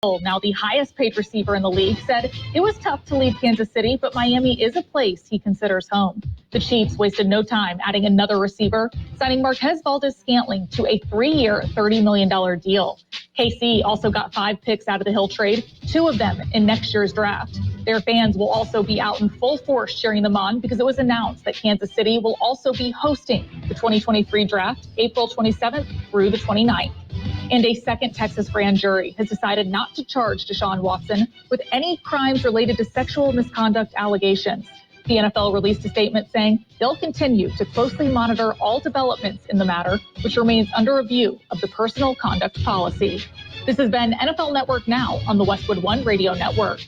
now the highest paid receiver in the league, said it was tough to leave Kansas City, but Miami is a place he considers home. The Chiefs wasted no time adding another receiver, signing Marquez Valdes-Scantling to a 3-year, $30 million deal. KC also got 5 picks out of the Hill trade, 2 of them in next year's draft. Their fans will also be out in full force cheering them on because it was announced that Kansas City will also be hosting the 2023 draft, April 27th through the 29th. And a second Texas grand jury has decided not to charge Deshaun Watson with any crimes related to sexual misconduct allegations. The NFL released a statement saying they'll continue to closely monitor all developments in the matter, which remains under review of the personal conduct policy. This has been NFL Network Now on the Westwood One Radio Network.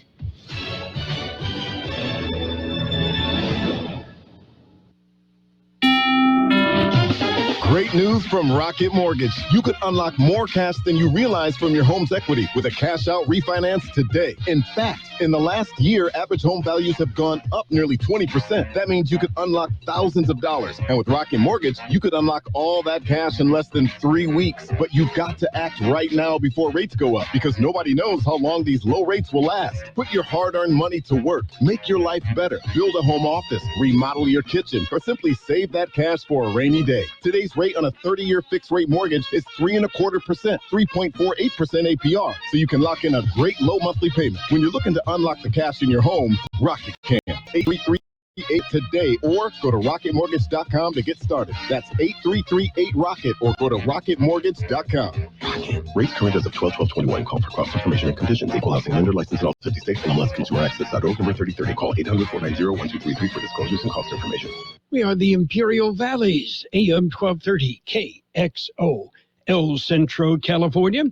Great news from Rocket Mortgage. You could unlock more cash than you realize from your home's equity with a cash-out refinance today. In fact, in the last year, average home values have gone up nearly 20%. That means you could unlock thousands of dollars. And with Rocket Mortgage, you could unlock all that cash in less than 3 weeks. But you've got to act right now before rates go up, because nobody knows how long these low rates will last. Put your hard-earned money to work. Make your life better. Build a home office. Remodel your kitchen. Or simply save that cash for a rainy day. Today's rate on a 30-year fixed-rate mortgage is 3.25%, 3.48% APR, so you can lock in a great low monthly payment. When you're looking to unlock the cash in your home, Rocket can. 8338 today, or go to rocketmortgage.com to get started. That's 8338-ROCKET, or go to rocketmortgage.com. Rocket. Rates current as of 12/12/21. Call for cost information and conditions. Equal housing lender license in all 50 states. NMLSConsumerAccess.org, number 3030. Call 800-490-1233 for disclosures and cost information. We are the Imperial Valleys, AM 1230 KXO, El Centro, California.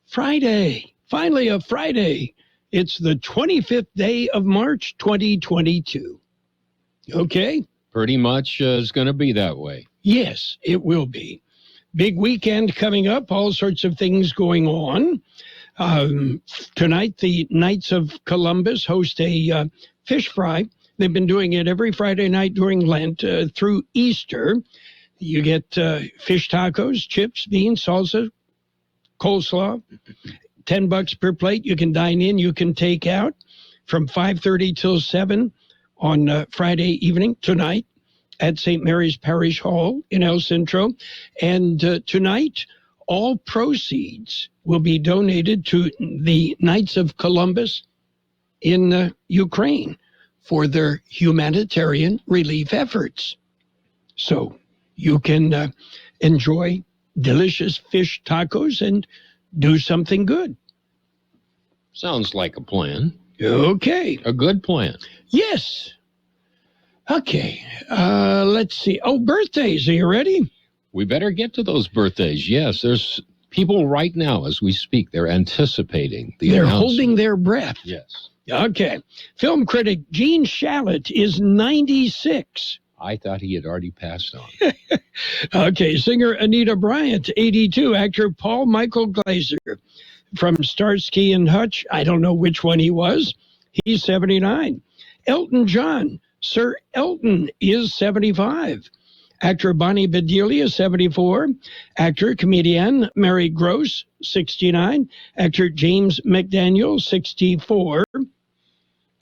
Friday, finally a Friday. It's the 25th day of March, 2022. Okay? Pretty much is going to be that way. Yes, it will be. Big weekend coming up, all sorts of things going on. Tonight, the Knights of Columbus host a fish fry. They've been doing it every Friday night during Lent through Easter. You get fish tacos, chips, beans, salsa, coleslaw, $10 per plate. You can dine in, you can take out from 5:30 till 7 on Friday evening tonight at St. Mary's Parish Hall in El Centro. And tonight, all proceeds will be donated to the Knights of Columbus in Ukraine for their humanitarian relief efforts. So you can enjoy delicious fish tacos and do something good. Sounds like a plan. Okay. A good plan. Yes. Okay. Let's see. Oh, birthdays. Are you ready? We better get to those birthdays. Yes, there's people right now as we speak. They're anticipating the They're announcement. holding their breath. Yes. Okay. Film critic Gene Shalit is 96. I thought he had already passed on. Okay. Singer Anita Bryant, 82. Actor Paul Michael Glaser from Starsky and Hutch. I don't know which one he was. He's 79. Elton John. Sir Elton is 75. Actor Bonnie Bedelia, 74. Actor, comedian Mary Gross, 69. Actor James McDaniel, 64.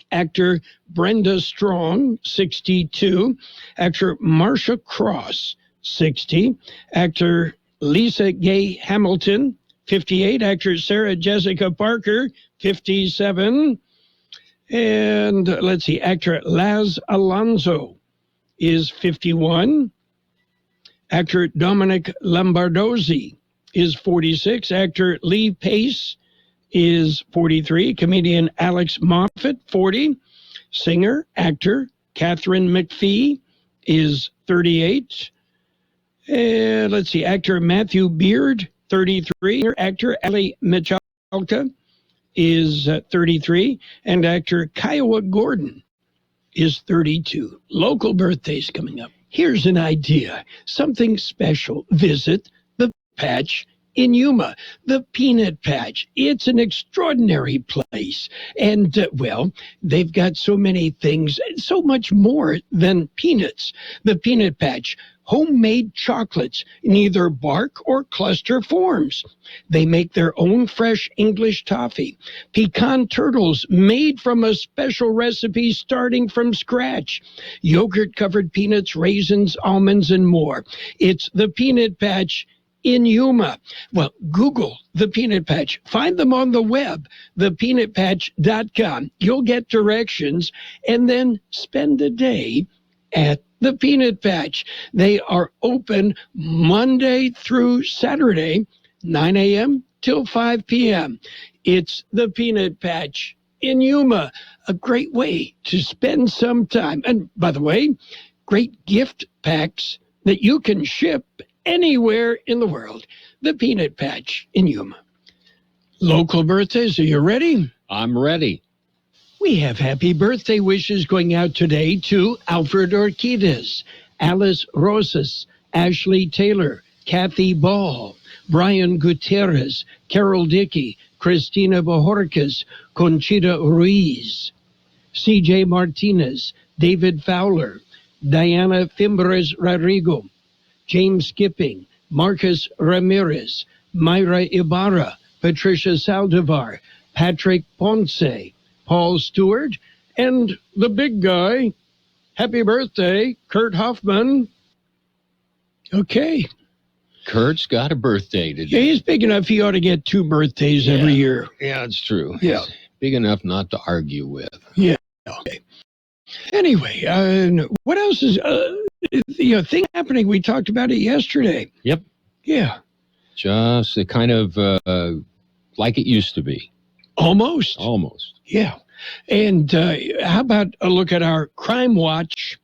Actor Brenda Strong, 62. Actor Marsha Cross, 60. Actor Lisa Gay Hamilton, 58. Actor Sarah Jessica Parker, 57. And let's see, actor Laz Alonso is 51. Actor Dominic Lombardozzi is 46. Actor Lee Pace is 43. Comedian Alex Moffat, 40. Singer, actor Catherine McPhee is 38. And let's see, actor Matthew Beard, 33. Actor Ali Michalka is 33. And actor Kiowa Gordon is 32. Local birthdays coming up. Here's an idea, something special. Visit the Patch in Yuma, the Peanut Patch. It's an extraordinary place. And, well, they've got so many things, so much more than peanuts. The Peanut Patch homemade chocolates in either bark or cluster forms. They make their own fresh English toffee, pecan turtles made from a special recipe starting from scratch, yogurt-covered peanuts, raisins, almonds, and more. It's the Peanut Patch in Yuma. Well, Google the Peanut Patch. Find them on the web, thepeanutpatch.com. You'll get directions, and then spend a day at the Peanut Patch. They are open Monday through Saturday, 9 a.m. till 5 p.m. It's the Peanut Patch in Yuma. A great way to spend some time. And by the way, great gift packs that you can ship anywhere in the world. The Peanut Patch in Yuma. Local birthdays, are you ready? I'm ready. We have happy birthday wishes going out today to Alfred Orquidez, Alice Rosas, Ashley Taylor, Kathy Ball, Brian Gutierrez, Carol Dickey, Christina Bojorquez, Conchita Ruiz, C.J. Martinez, David Fowler, Diana Fimbres Rodrigo, James Skipping, Marcus Ramirez, Myra Ibarra, Patricia Saldivar, Patrick Ponce, Paul Stewart, and the big guy. Happy birthday, Kurt Hoffman. Okay. Kurt's got a birthday today. Yeah, he's big enough he ought to get 2 birthdays every year. Yeah, it's true. Yeah. He's big enough not to argue with. Yeah. Okay. Anyway, what else is thing happening? We talked about it yesterday. Yep. Yeah. Just kind of like it used to be. Almost. Yeah. And how about a look at our crime watch?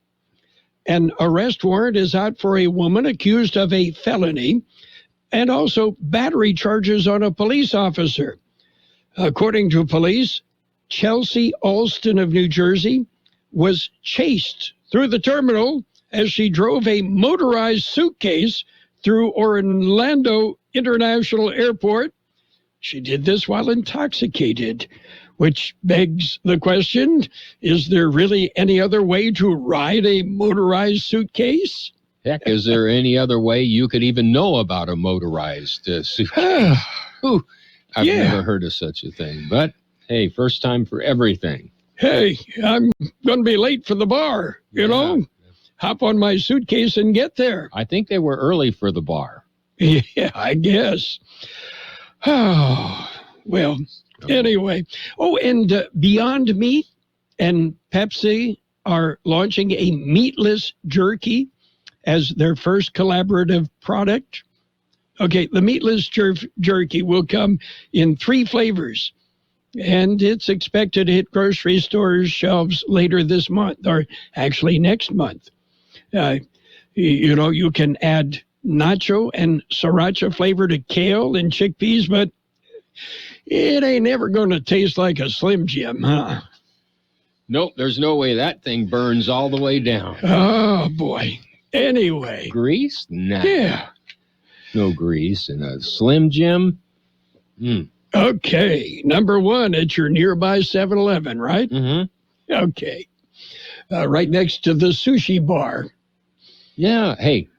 An arrest warrant is out for a woman accused of a felony and also battery charges on a police officer. According to police, Chelsea Alston of New Jersey was chased through the terminal as she drove a motorized suitcase through Orlando International Airport. She did this while intoxicated, which begs the question, is there really any other way to ride a motorized suitcase? Heck, is there any other way you could even know about a motorized suitcase? I've never heard of such a thing. But, hey, first time for everything. Hey, I'm going to be late for the bar, you know? Hop on my suitcase and get there. I think they were early for the bar. Yeah, I guess. Oh, well, anyway. Oh, and Beyond Meat and Pepsi are launching a meatless jerky as their first collaborative product. Okay, the meatless jerky will come in 3 flavors, and it's expected to hit grocery stores' shelves later this month, or actually next month. You can add nacho and sriracha flavor to kale and chickpeas, but it ain't ever going to taste like a Slim Jim, huh? Nope, there's no way that thing burns all the way down. Oh, boy. Anyway. Grease? Nah. Yeah. No grease in a Slim Jim? Okay. Number 1 at your nearby 7-Eleven, right? Mm-hmm. Okay. Right next to the sushi bar. Yeah. Hey,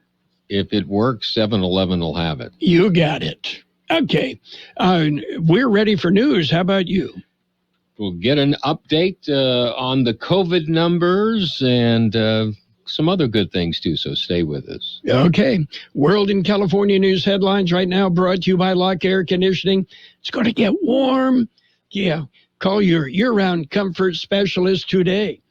if it works, 7-Eleven will have it. You got it. Okay. We're ready for news. How about you? We'll get an update on the COVID numbers and some other good things, too, so stay with us. Okay. World and California news headlines right now brought to you by Lock Air Conditioning. It's going to get warm. Yeah. Call your year-round comfort specialist today.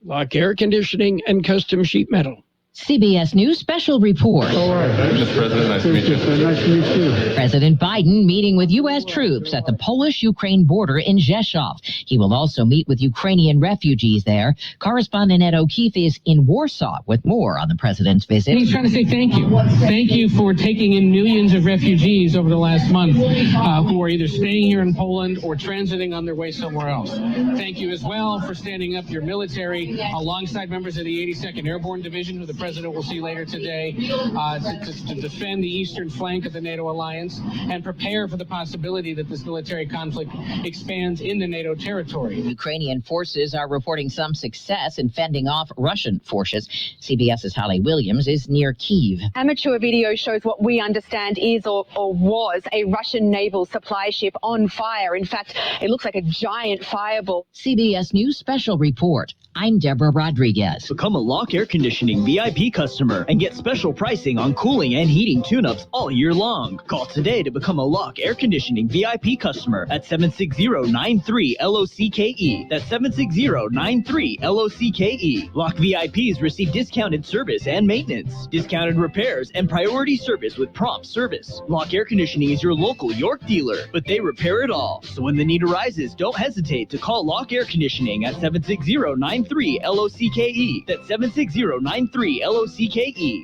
Lock Air Conditioning and Custom Sheet Metal. CBS News Special Report. Mr. President, nice to meet you. Nice to meet you. President Biden meeting with U.S. troops at the Polish-Ukraine border in Rzeszów. He will also meet with Ukrainian refugees there. Correspondent Ed O'Keefe is in Warsaw with more on the president's visit. He's trying to say thank you. Thank you for taking in millions of refugees over the last month who are either staying here in Poland or transiting on their way somewhere else. Thank you as well for standing up your military alongside members of the 82nd Airborne Division who the President will see later today to defend the eastern flank of the NATO alliance and prepare for the possibility that this military conflict expands into NATO territory. Ukrainian forces are reporting some success in fending off Russian forces. CBS's Holly Williams is near Kyiv. Amateur video shows what we understand is or was a Russian naval supply ship on fire. In fact, it looks like a giant fireball. CBS News Special Report. I'm Deborah Rodriguez. Become a Lock Air Conditioning VIP customer and get special pricing on cooling and heating tune-ups all year long. Call today to become a Lock Air Conditioning VIP customer at 760-93-LOCKE. That's 760-93-LOCKE. Lock VIPs receive discounted service and maintenance, discounted repairs, and priority service with prompt service. Lock Air Conditioning is your local York dealer, but they repair it all. So when the need arises, don't hesitate to call Lock Air Conditioning at 760-93-LOCKE. That's 760-93-LOCKE.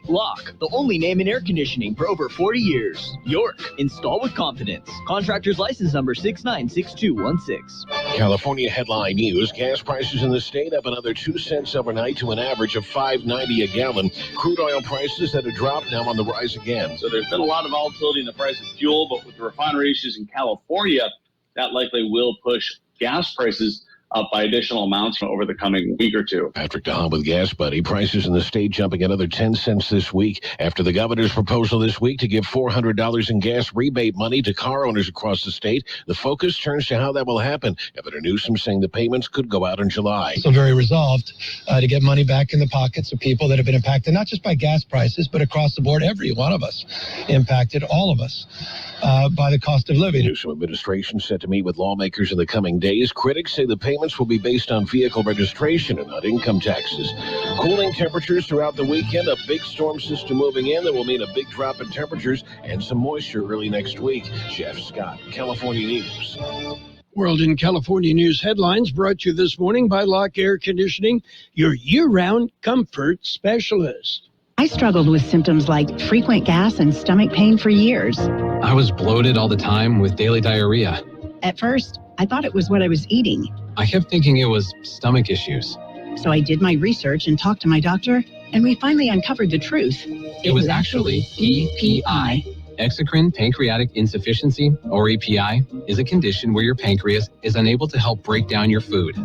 Lock, the only name in air conditioning for over 40 years. York, install with confidence. Contractor's license number 696216. California headline news. Gas prices in the state up another 2 cents overnight to an average of $5.90 a gallon. Crude oil prices at a drop, now on the rise again. So there's been a lot of volatility in the price of fuel, but with the refinery issues in California, that likely will push gas prices up by additional amounts over the coming week or two. Patrick DeHaan with Gas Buddy. Prices in the state jumping another 10 cents this week after the governor's proposal this week to give $400 in gas rebate money to car owners across the state. The focus turns to how that will happen. Governor Newsom saying the payments could go out in July. So very resolved to get money back in the pockets of people that have been impacted, not just by gas prices, but across the board, every one of us impacted, all of us, by the cost of living. Newsom administration set to meet with lawmakers in the coming days. Critics say the payments will be based on vehicle registration and not income taxes. Cooling temperatures throughout the weekend. A big storm system moving in that will mean a big drop in temperatures and some moisture early next week. Jeff Scott, California News. World in California News headlines brought to you this morning by Lock Air Conditioning, your year-round comfort specialist. I struggled with symptoms like frequent gas and stomach pain for years. I was bloated all the time with daily diarrhea. At first, I thought it was what I was eating. I kept thinking it was stomach issues. So I did my research and talked to my doctor, and we finally uncovered the truth. It was actually EPI. Exocrine pancreatic insufficiency, or EPI, is a condition where your pancreas is unable to help break down your food.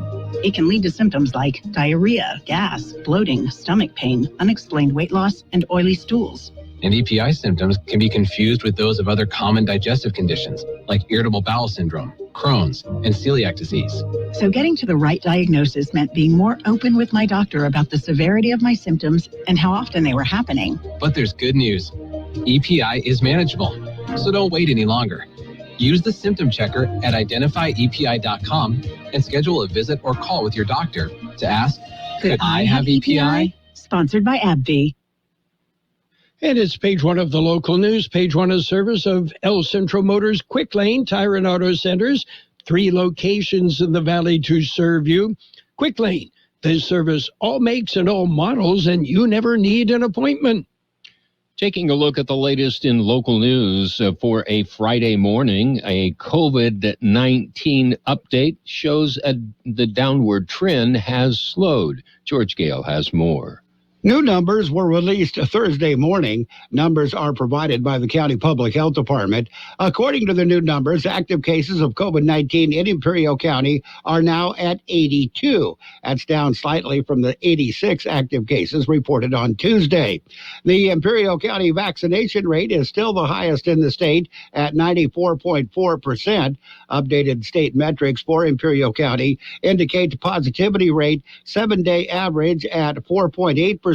It can lead to symptoms like diarrhea, gas, bloating, stomach pain, unexplained weight loss, and oily stools. And EPI symptoms can be confused with those of other common digestive conditions, like irritable bowel syndrome, Crohn's, and celiac disease. So getting to the right diagnosis meant being more open with my doctor about the severity of my symptoms and how often they were happening. But there's good news. EPI is manageable, so don't wait any longer. Use the symptom checker at identifyepi.com and schedule a visit or call with your doctor to ask, could I have EPI? Sponsored by AbbVie. And it's page one of the local news, page one of service of El Centro Motors Quick Lane Tire and Auto Centers. 3 locations in the valley to serve you. Quick Lane, they service all makes and all models, and you never need an appointment. Taking a look at the latest in local news for a Friday morning, a COVID-19 update shows the downward trend has slowed. George Gale has more. New numbers were released Thursday morning. Numbers are provided by the County Public Health Department. According to the new numbers, active cases of COVID-19 in Imperial County are now at 82. That's down slightly from the 86 active cases reported on Tuesday. The Imperial County vaccination rate is still the highest in the state at 94.4%. Updated state metrics for Imperial County indicate the positivity rate 7-day average at 4.8%.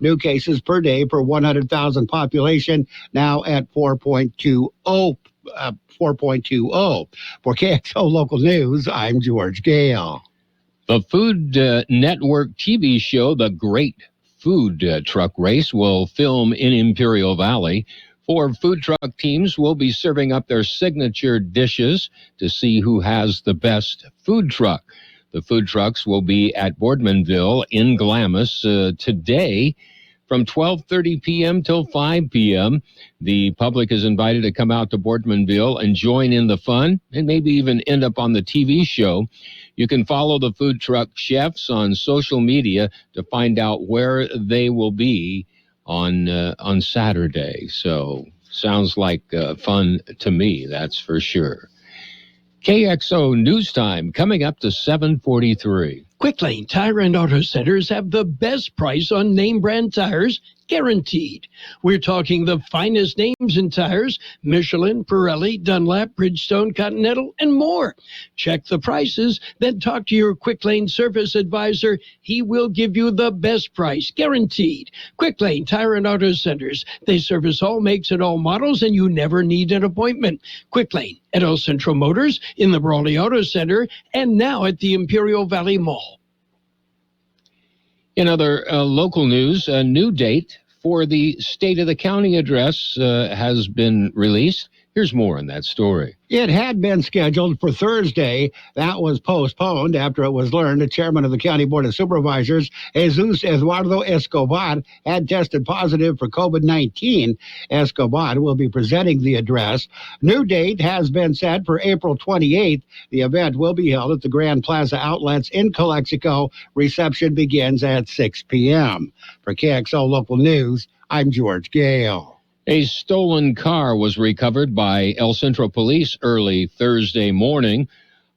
New cases per day per 100,000 population now at 4.20. For KXO Local News, I'm George Gale. The Food Network TV show, The Great Food Truck Race, will film in Imperial Valley. 4 food truck teams will be serving up their signature dishes to see who has the best food truck. The food trucks will be at Boardmanville in Glamis today from 12:30 p.m. till 5 p.m. The public is invited to come out to Boardmanville and join in the fun and maybe even end up on the TV show. You can follow the food truck chefs on social media to find out where they will be on Saturday. So sounds like fun to me, that's for sure. KXO News Time coming up to 7:43. Quick Lane Tire and Auto Centers have the best price on name brand tires, guaranteed. We're talking the finest names in tires: Michelin, Pirelli, Dunlop, Bridgestone, Continental, and more. Check the prices, then talk to your Quick Lane service advisor. He will give you the best price, guaranteed. Quick Lane Tire and Auto Centers. They service all makes and all models, and you never need an appointment. Quick Lane at El Centro Motors, in the Brawley Auto Center, and now at the Imperial Valley Mall. In other local news, a new date for the State of the County address has been released. Here's more on that story. It had been scheduled for Thursday. That was postponed after it was learned the chairman of the County Board of Supervisors, Jesus Eduardo Escobar, had tested positive for COVID-19. Escobar will be presenting the address. New date has been set for April 28th. The event will be held at the Grand Plaza Outlets in Calexico. Reception begins at 6 p.m. For KXO Local News, I'm George Gale. A stolen car was recovered by El Centro Police early Thursday morning.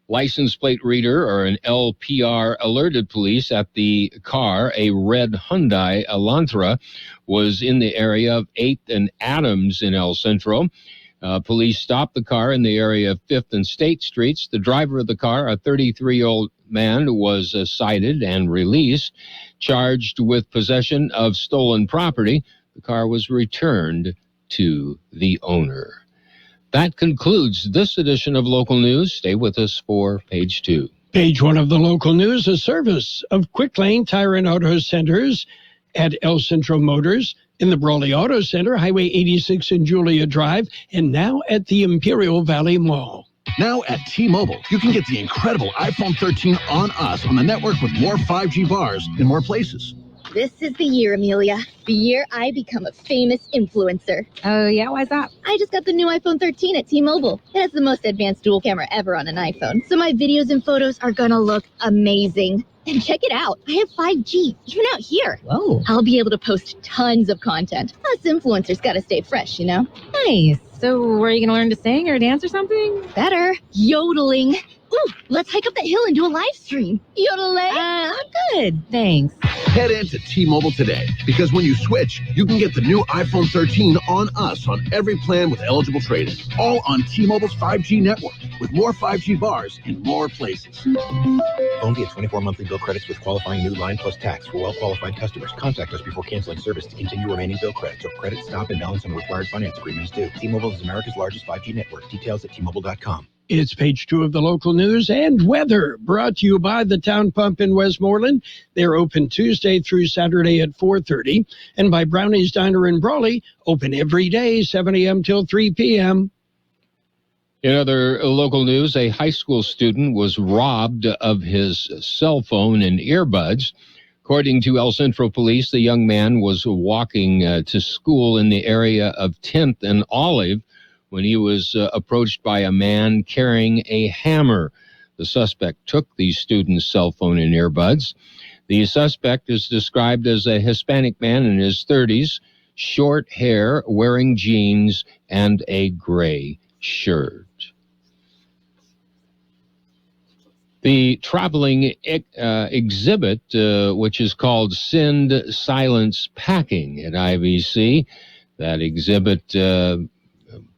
License plate reader, or an LPR, alerted police at the car, a red Hyundai Elantra, was in the area of 8th and Adams in El Centro. Police stopped the car in the area of 5th and State Streets. The driver of the car, a 33-year-old man, was cited and released, charged with possession of stolen property. The car was returned to the owner. That concludes this edition of Local News. Stay with us for Page 2. Page 1 of the local news, a service of Quick Lane Tire and Auto Centers at El Centro Motors, in the Brawley Auto Center, Highway 86 and Julia Drive, and now at the Imperial Valley Mall. Now at T-Mobile, you can get the incredible iPhone 13 on us on the network with more 5G bars in more places. This is the year, Amelia. The year I become a famous influencer. Oh, yeah? Why's that? I just got the new iPhone 13 at T-Mobile. It has the most advanced dual camera ever on an iPhone. So my videos and photos are gonna look amazing. And check it out. I have 5G, even out here. Whoa. I'll be able to post tons of content. Us influencers gotta stay fresh, you know? Nice. So where are you gonna learn to sing or dance or something? Better. Yodeling. Ooh, let's hike up that hill and do a live stream. Yodeling. I'm good. Thanks. Head into T-Mobile today, because when you switch, you can get the new iPhone 13 on us on every plan with eligible trade-in. All on T-Mobile's 5G network, with more 5G bars in more places. Phone via 24 monthly bill credits with qualifying new line plus tax for well-qualified customers. Contact us before canceling service to continue remaining bill credits or credit stop and balance on required finance agreements due. T-Mobile is America's largest 5G network. Details at T-Mobile.com. It's Page 2 of the local news and weather, brought to you by the Town Pump in Westmoreland. They're open Tuesday through Saturday at 4:30, and by Brownie's Diner in Brawley, open every day, 7 a.m. till 3 p.m. In other local news, a high school student was robbed of his cell phone and earbuds. According to El Centro Police, the young man was walking to school in the area of 10th and Olive when he was approached by a man carrying a hammer. The suspect took the student's cell phone and earbuds. The suspect is described as a Hispanic man in his 30s, short hair, wearing jeans, and a gray shirt. The traveling exhibit, which is called Send Silence Packing at IVC, that exhibit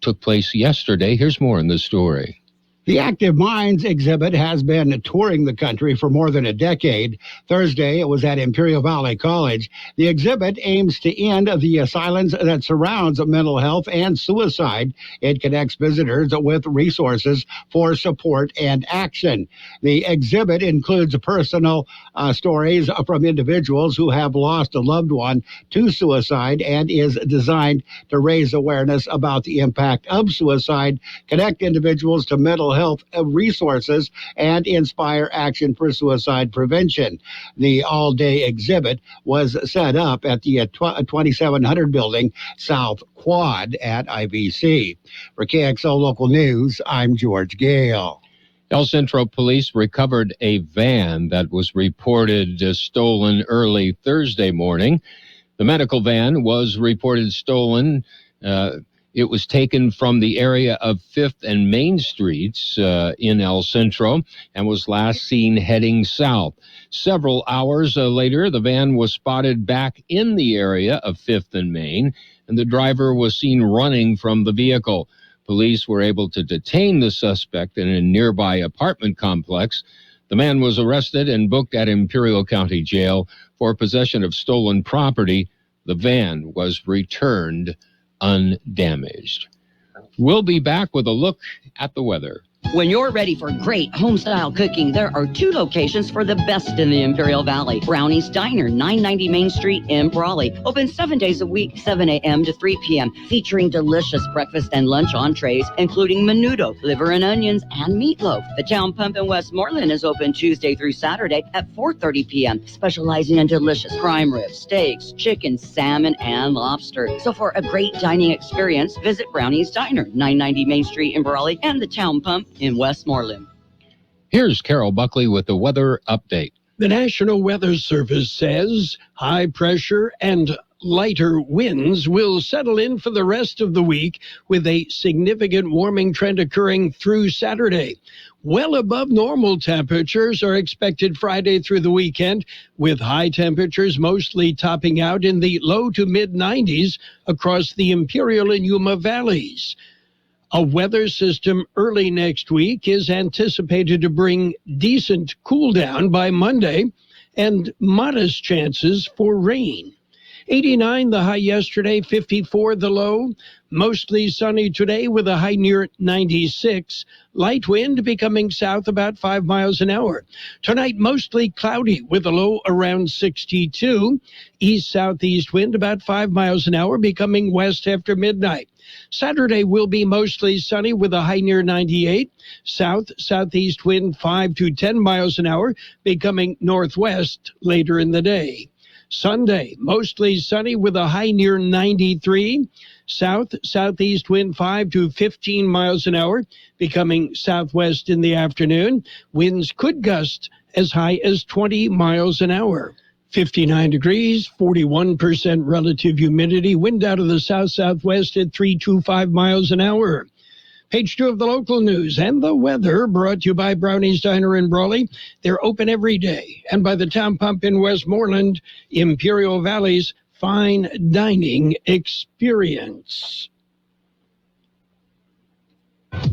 took place yesterday. Here's more in the story. The Active Minds exhibit has been touring the country for more than a decade. Thursday, it was at Imperial Valley College. The exhibit aims to end the silence that surrounds mental health and suicide. It connects visitors with resources for support and action. The exhibit includes personal stories from individuals who have lost a loved one to suicide and is designed to raise awareness about the impact of suicide, connect individuals to mental health resources and inspire action for suicide prevention. The all-day exhibit was set up at the 2700 building South Quad at IBC. For KXO Local News, I'm George Gale. El Centro Police recovered a van that was reported stolen early Thursday morning. The medical van was reported stolen. It was taken from the area of 5th and Main Streets in El Centro and was last seen heading south. Several hours later, the van was spotted back in the area of 5th and Main, and the driver was seen running from the vehicle. Police were able to detain the suspect in a nearby apartment complex. The man was arrested and booked at Imperial County Jail for possession of stolen property. The van was returned undamaged. We'll be back with a look at the weather. When you're ready for great home-style cooking, there are 2 locations for the best in the Imperial Valley. Brownie's Diner, 990 Main Street in Brawley. Open 7 days a week, 7 a.m. to 3 p.m., featuring delicious breakfast and lunch entrees, including menudo, liver and onions, and meatloaf. The Town Pump in Westmoreland is open Tuesday through Saturday at 4:30 p.m., specializing in delicious prime ribs, steaks, chicken, salmon, and lobster. So for a great dining experience, visit Brownie's Diner, 990 Main Street in Brawley, and the Town Pump in Westmoreland. Here's Carroll Buckley with the weather update. The National Weather Service says high pressure and lighter winds will settle in for the rest of the week, with a significant warming trend occurring through Saturday. Well above normal temperatures are expected Friday through the weekend, with high temperatures mostly topping out in the low to mid-90s across the Imperial and Yuma valleys. A weather system early next week is anticipated to bring decent cool down by Monday and modest chances for rain. 89 the high yesterday, 54 the low. Mostly sunny today with a high near 96. Light wind becoming south about 5 miles an hour. Tonight mostly cloudy with a low around 62. East-southeast wind about 5 miles an hour becoming west after midnight. Saturday will be mostly sunny with a high near 98. South-southeast wind 5 to 10 miles an hour becoming northwest later in the day. Sunday, mostly sunny with a high near 93. South-southeast wind 5 to 15 miles an hour, becoming southwest in the afternoon. Winds could gust as high as 20 miles an hour. 59 degrees, 41% relative humidity. Wind out of the south-southwest at 325 miles an hour. Page 2 of the local news and the weather brought to you by Brownie's Diner in Brawley. They're open every day. And by the Town Pump in Westmoreland, Imperial Valley's fine dining experience.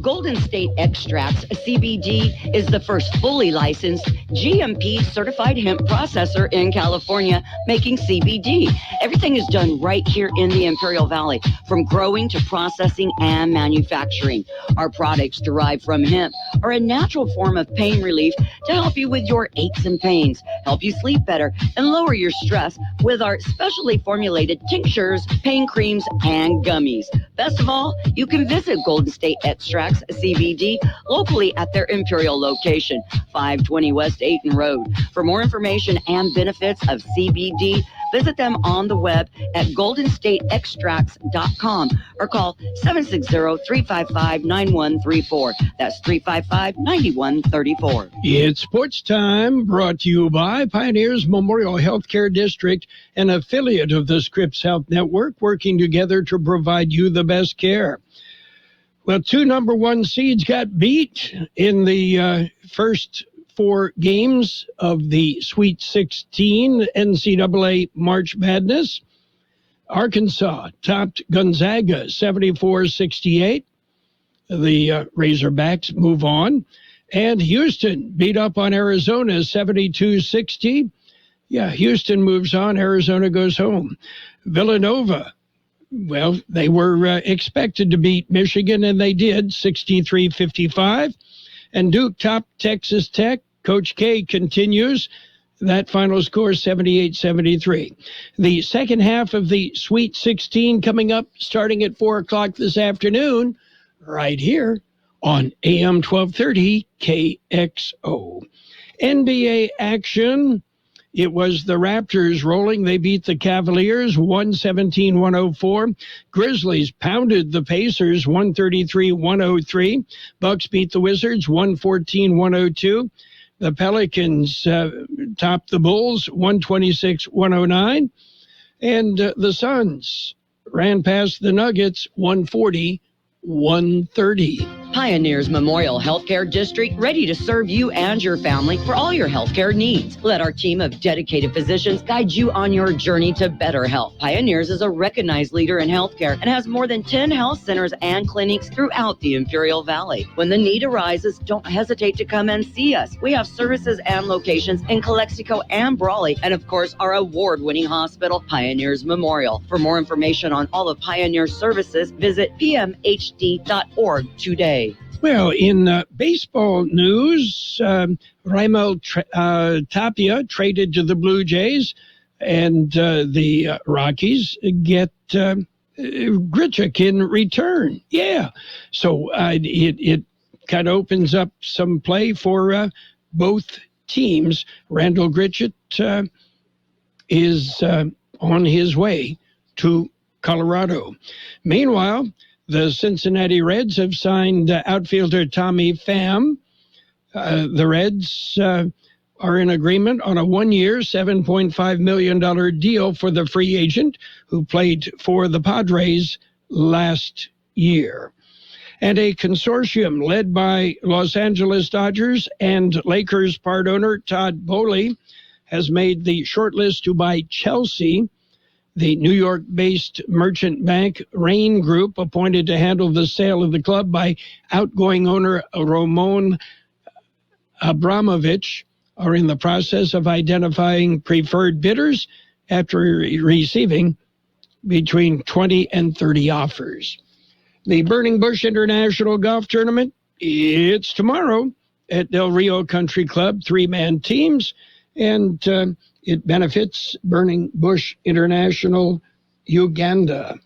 Golden State Extracts, CBD, is the first fully licensed GMP certified hemp processor in California making CBD. Everything is done right here in the Imperial Valley, from growing to processing and manufacturing. Our products derived from hemp are a natural form of pain relief to help you with your aches and pains, help you sleep better, and lower your stress with our specially formulated tinctures, pain creams, and gummies. Best of all, you can visit Golden State Extracts CBD locally at their Imperial location, 520 West Ayton Road. For more information and benefits of CBD, visit them on the web at goldenstateextracts.com or call 760-355-9134. That's 355-9134. It's sports time, brought to you by Pioneers Memorial Healthcare District, an affiliate of the Scripps Health Network, working together to provide you the best care. Well, 2 number 1 seeds got beat in the first 4 games of the Sweet 16 NCAA March Madness. Arkansas topped Gonzaga 74-68. The Razorbacks move on. And Houston beat up on Arizona 72-60. Yeah, Houston moves on. Arizona goes home. Villanova, well, they were expected to beat Michigan, and they did, 63-55. And Duke topped Texas Tech. Coach K continues. That final score, 78-73. The second half of the Sweet 16 coming up, starting at 4 o'clock this afternoon, right here on AM 1230 KXO. NBA action. It was the Raptors rolling. They beat the Cavaliers 117-104. Grizzlies pounded the Pacers 133-103. Bucks beat the Wizards 114-102. The Pelicans topped the Bulls 126-109. And the Suns ran past the Nuggets 140-130. Pioneers Memorial Healthcare District, ready to serve you and your family for all your healthcare needs. Let our team of dedicated physicians guide you on your journey to better health. Pioneers is a recognized leader in healthcare and has more than 10 health centers and clinics throughout the Imperial Valley. When the need arises, don't hesitate to come and see us. We have services and locations in Calexico and Brawley, and of course, our award-winning hospital, Pioneers Memorial. For more information on all of Pioneer's services, visit pmhd.org today. Well, in baseball news, Raimel Tapia traded to the Blue Jays, and the Rockies get Grichuk in return. Yeah. So it kind of opens up some play for both teams. Randall Grichuk is on his way to Colorado. Meanwhile, the Cincinnati Reds have signed outfielder Tommy Pham. The Reds are in agreement on a one-year, $7.5 million deal for the free agent who played for the Padres last year. And a consortium led by Los Angeles Dodgers and Lakers part owner Todd Boehly has made the shortlist to buy Chelsea. The New York-based merchant bank Rain Group, appointed to handle the sale of the club by outgoing owner Roman Abramovich, are in the process of identifying preferred bidders after receiving between 20 and 30 offers. The Burning Bush International Golf Tournament, it's tomorrow at Del Rio Country Club, three-man teams, and it benefits Burning Bush International Uganda.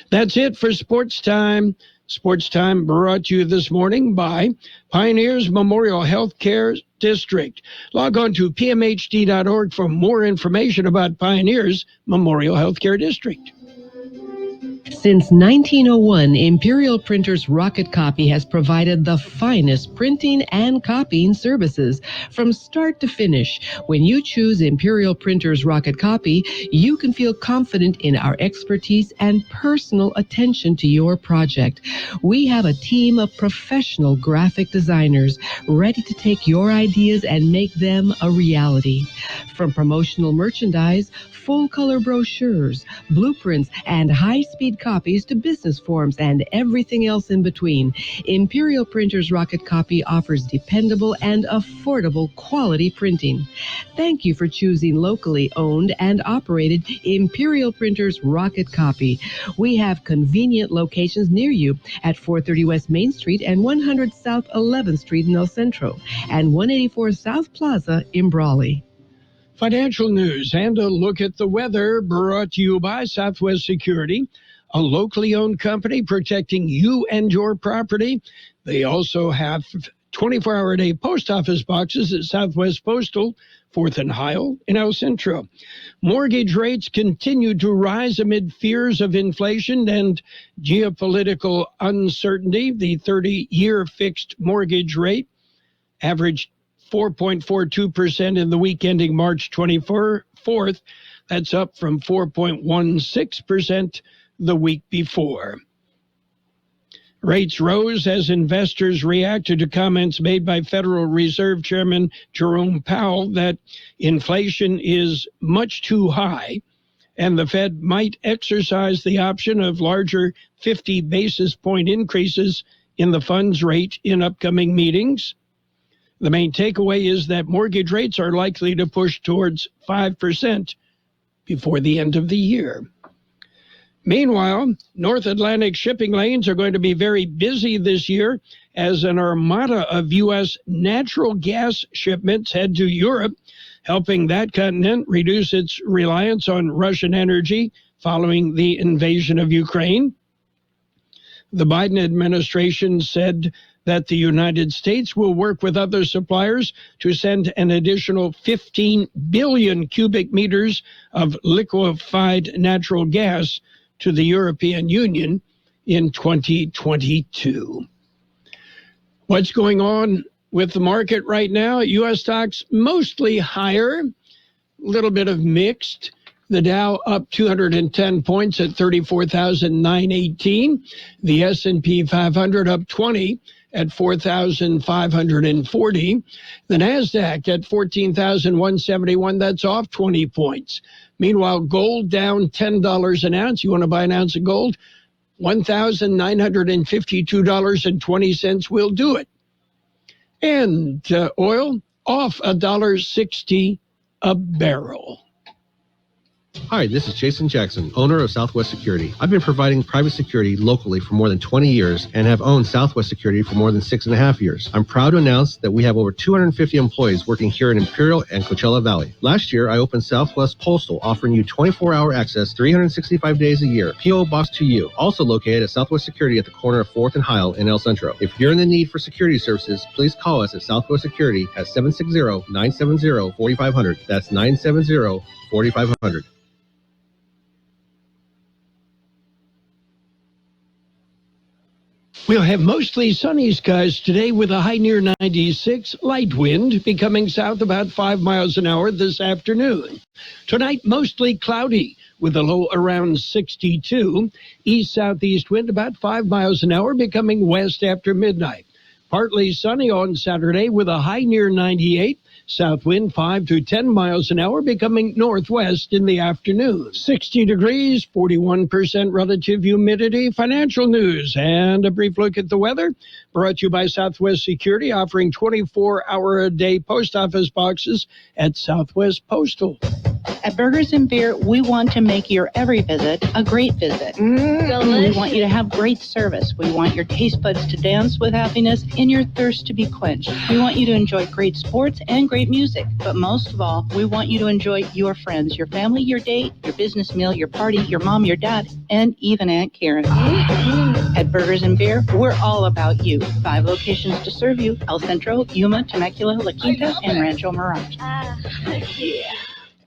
That's it for Sports Time. Sports Time brought to you this morning by Pioneers Memorial Healthcare District. Log on to pmhd.org for more information about Pioneers Memorial Healthcare District. Since 1901, Imperial Printers Rocket Copy has provided the finest printing and copying services from start to finish. When you choose Imperial Printers Rocket Copy, you can feel confident in our expertise and personal attention to your project. We have a team of professional graphic designers ready to take your ideas and make them a reality. From promotional merchandise, full-color brochures, blueprints, and high-speed copies to business forms and everything else in between, Imperial Printers Rocket Copy offers dependable and affordable quality printing. Thank you for choosing locally owned and operated Imperial Printers Rocket Copy. We have convenient locations near you at 430 West Main Street and 100 South 11th Street in El Centro and 184 South Plaza in Brawley. Financial news and a look at the weather brought to you by Southwest Security, a locally owned company protecting you and your property. They also have 24-hour-a-day post office boxes at Southwest Postal, 4th and Heil in El Centro. Mortgage rates continue to rise amid fears of inflation and geopolitical uncertainty. The 30-year fixed mortgage rate averaged 4.42% in the week ending March 24th. That's up from 4.16% the week before. Rates rose as investors reacted to comments made by Federal Reserve Chairman Jerome Powell that inflation is much too high and the Fed might exercise the option of larger 50 basis point increases in the funds rate in upcoming meetings. The main takeaway is that mortgage rates are likely to push towards 5% before the end of the year. Meanwhile, North Atlantic shipping lanes are going to be very busy this year as an armada of U.S. natural gas shipments head to Europe, helping that continent reduce its reliance on Russian energy following the invasion of Ukraine. The Biden administration said that the United States will work with other suppliers to send an additional 15 billion cubic meters of liquefied natural gas to the European Union in 2022. What's going on with the market right now? U.S. stocks mostly higher, a little bit of mixed. The Dow up 210 points at 34,918. The S&P 500 up 20 at 4,540. The NASDAQ at 14,171. That's off 20 points. Meanwhile, gold down $10 an ounce. You want to buy an ounce of gold? $1,952.20 will do it. And oil off $1.60 a barrel. Hi, this is Jason Jackson, owner of Southwest Security. I've been providing private security locally for more than 20 years and have owned Southwest Security for more than 6.5 years. I'm proud to announce that we have over 250 employees working here in Imperial and Coachella Valley. Last year, I opened Southwest Postal, offering you 24-hour access 365 days a year. P.O. Box to you. Also located at Southwest Security at the corner of 4th and Heil in El Centro. If you're in the need for security services, please call us at Southwest Security at 760-970-4500. That's 970-4500. We'll have mostly sunny skies today with a high near 96, light wind becoming south about 5 miles an hour this afternoon. Tonight, mostly cloudy with a low around 62, east-southeast wind about 5 miles an hour becoming west after midnight. Partly sunny on Saturday with a high near 98, south wind 5 to 10 miles an hour becoming northwest in the afternoon. 60 degrees, 41% relative humidity. Financial news and a brief look at the weather brought to you by Southwest Security, offering 24-hour-a-day post office boxes at Southwest Postal. At Burgers and Beer, we want to make your every visit a great visit. We want you to have great service. We want your taste buds to dance with happiness and your thirst to be quenched. We want you to enjoy great sports and great music. But most of all, we want you to enjoy your friends, your family, your date, your business meal, your party, your mom, your dad, and even Aunt Karen. At Burgers and Beer, we're all about you. 5 locations to serve you: El Centro, Yuma, Temecula, La Quinta, and Rancho Mirage.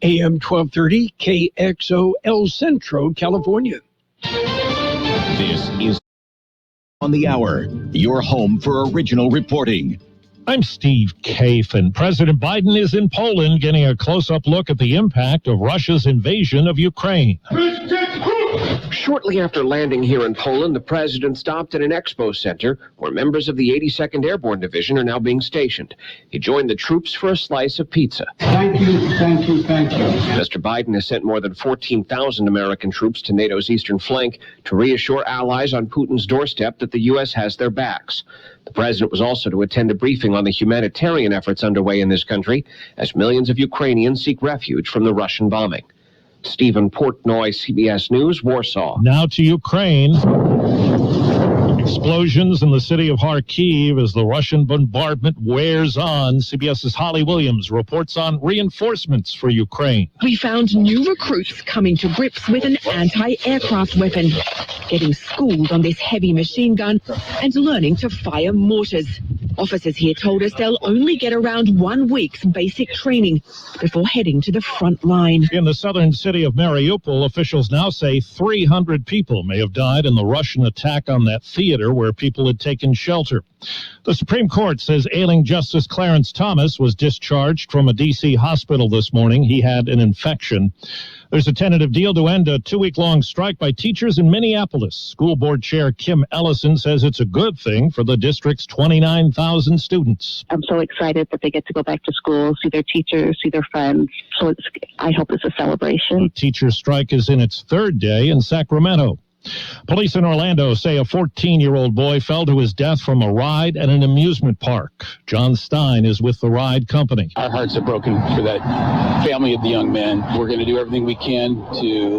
AM 1230, KXO, El Centro, California. This is On the Hour, your home for original reporting. I'm Steve Kaif, and President Biden is in Poland getting a close-up look at the impact of Russia's invasion of Ukraine. Shortly after landing here in Poland, the president stopped at an expo center where members of the 82nd Airborne Division are now being stationed. He joined the troops for a slice of pizza. Thank you, thank you, thank you. Mr. Biden has sent more than 14,000 American troops to NATO's eastern flank to reassure allies on Putin's doorstep that the U.S. has their backs. The president was also to attend a briefing on the humanitarian efforts underway in this country as millions of Ukrainians seek refuge from the Russian bombing. Stephen Portnoy, CBS News, Warsaw. Now to Ukraine. Explosions in the city of Kharkiv as the Russian bombardment wears on. CBS's Holly Williams reports on reinforcements for Ukraine. We found new recruits coming to grips with an anti-aircraft weapon, getting schooled on this heavy machine gun and learning to fire mortars. Officers here told us they'll only get around 1 week's basic training before heading to the front line. In the southern city of Mariupol, officials now say 300 people may have died in the Russian attack on that theater where people had taken shelter. The Supreme Court says ailing Justice Clarence Thomas was discharged from a D.C. hospital this morning. He had an infection. There's a tentative deal to end a 2-week-long strike by teachers in Minneapolis. School Board Chair Kim Ellison says it's a good thing for the district's 29,000 students. I'm so excited that they get to go back to school, see their teachers, see their friends. So I hope it's a celebration. The teacher strike is in its 3rd day in Sacramento. Police in Orlando say a 14-year-old boy fell to his death from a ride at an amusement park. John Stein is with the ride company. Our hearts are broken for that family of the young man. We're going to do everything we can to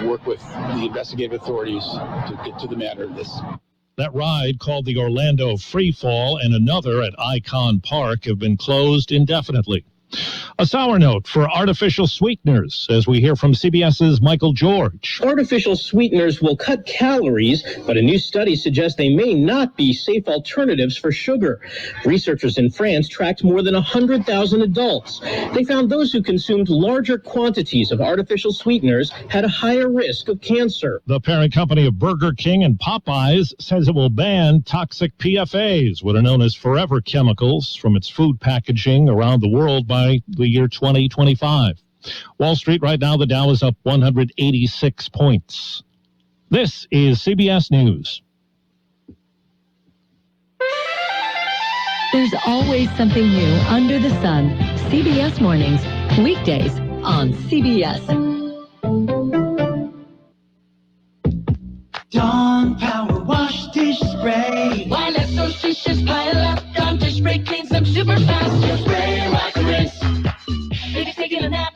work with the investigative authorities to get to the matter of this. That ride, called the Orlando Free Fall, and another at Icon Park have been closed indefinitely. A sour note for artificial sweeteners, as we hear from CBS's Michael George. Artificial sweeteners will cut calories, but a new study suggests they may not be safe alternatives for sugar. Researchers in France tracked more than 100,000 adults. They found those who consumed larger quantities of artificial sweeteners had a higher risk of cancer. The parent company of Burger King and Popeyes says it will ban toxic PFAs, what are known as forever chemicals, from its food packaging around the world by the year 2025. Wall Street right now, the Dow is up 186 points. This is CBS News. There's always something new under the sun. CBS Mornings, weekdays on CBS. Dawn Power Wash Dish Spray. Why let those dishes pile up? Dawn Dish Spray cleans them super fast. Just spray, wash, rinse. Baby's taking a nap.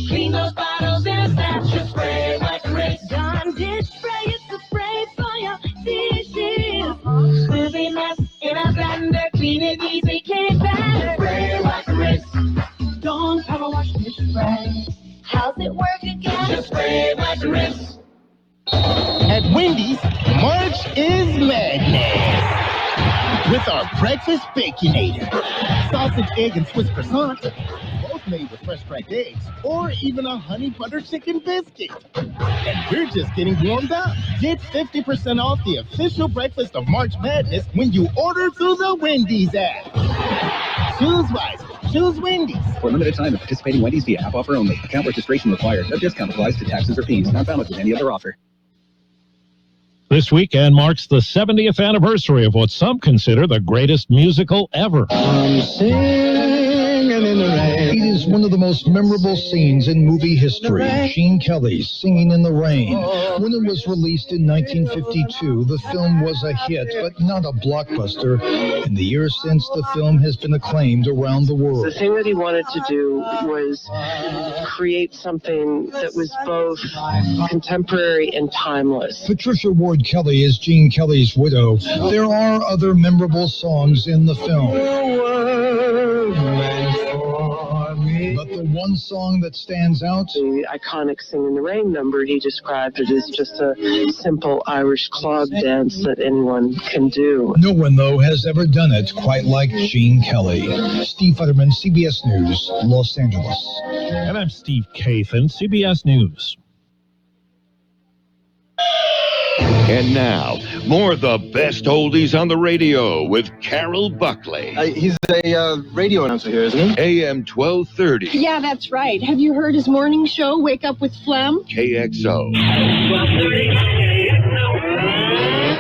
Clean those bottles in a snap. Just spray, wash, rinse. Dawn Dish Spray, it's the spray for your dishes. Every mess in a blender, clean it easy, clean it better. Spray, wash, rinse. Dawn Power Wash Dish Spray. How's it work again? Just spray, wash, rinse. At Wendy's, March is madness. With our breakfast Baconator. Sausage, egg, and Swiss croissant. Both made with fresh cracked eggs. Or even a honey butter chicken biscuit. And we're just getting warmed up. Get 50% off the official breakfast of March Madness when you order through the Wendy's app. Choose wisely. Choose Wendy's. For a limited time at participating Wendy's via app offer only. Account registration required. No discount applies to taxes or fees. Not valid with any other offer. This weekend marks the 70th anniversary of what some consider the greatest musical ever. I'm singing in the rain. It is one of the most memorable scenes in movie history. Gene Kelly's Singing in the Rain. When it was released in 1952, the film was a hit, but not a blockbuster. In the years since, the film has been acclaimed around the world. The thing that he wanted to do was create something that was both contemporary and timeless. Patricia Ward Kelly is Gene Kelly's widow. There are other memorable songs in the film. But the one song that stands out? The iconic Sing in the Rain number, he described it as just a simple Irish clog dance that anyone can do. No one, though, has ever done it quite like Gene Kelly. Steve Futterman, CBS News, Los Angeles. And I'm Steve Kathan, CBS News. And now, more of the best oldies on the radio with Carroll Buckley. He's a radio announcer here, isn't he? AM 1230. Yeah, that's right. Have you heard his morning show, Wake Up with Phlegm? KXO.